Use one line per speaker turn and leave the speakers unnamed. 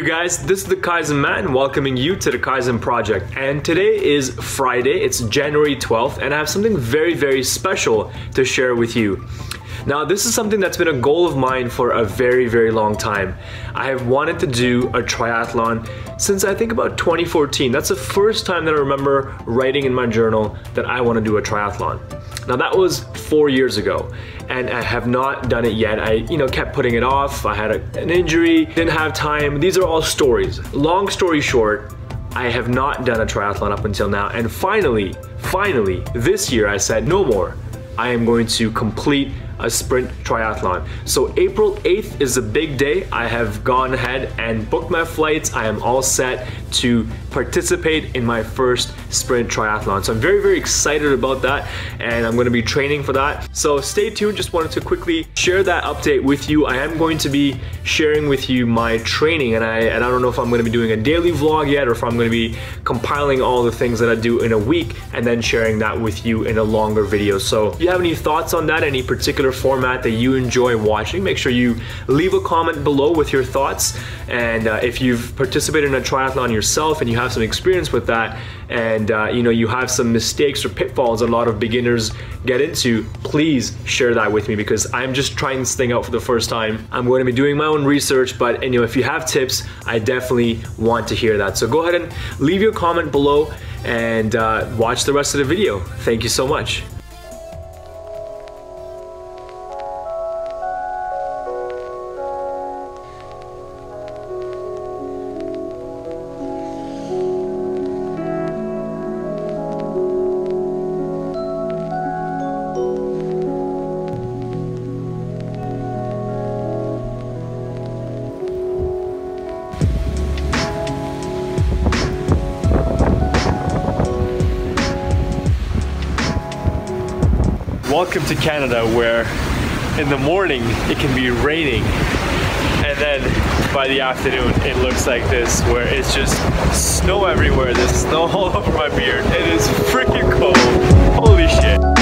guys, this is the Kaizen Man welcoming you to the Kaizen Project, and today is Friday, it's January 12th, and I have something very special to share with you. Now, this is something that's been a goal of mine for a very long time. I have wanted to do a triathlon since I think about 2014. That's the first time that I remember writing in my journal that I want to do a triathlon. Now that was 4 years ago, and I have not done it yet. I kept putting it off. I had an injury, didn't have time. These are all stories. Long story short, I have not done a triathlon up until now, and finally, this year I said no more. I am going to complete a sprint triathlon. So April 8th is a big day. I have gone ahead and booked my flights. I am all set to participate in my first sprint triathlon. So I'm very excited about that, and I'm going to be training for that. So stay tuned. Just wanted to quickly share that update with you. I am going to be sharing with you my training, and I don't know if I'm going to be doing a daily vlog yet or if I'm going to be compiling all the things that I do in a week and then sharing that with you in a longer video. So if you have any thoughts on that, any particular format that you enjoy watching, make sure you leave a comment below with your thoughts. And if you've participated in a triathlon yourself and you have some experience with that, and you have some mistakes or pitfalls a lot of beginners get into, please share that with me, because I'm just trying this thing out for the first time. I'm going to be doing my own research, but if you have tips, I definitely want to hear that. So go ahead and leave your comment below and watch the rest of the video. Thank you so much. Welcome to Canada, where in the morning it can be raining, and then by the afternoon it looks like this, where it's just snow everywhere. There's snow all over my beard. It is freaking cold. Holy shit.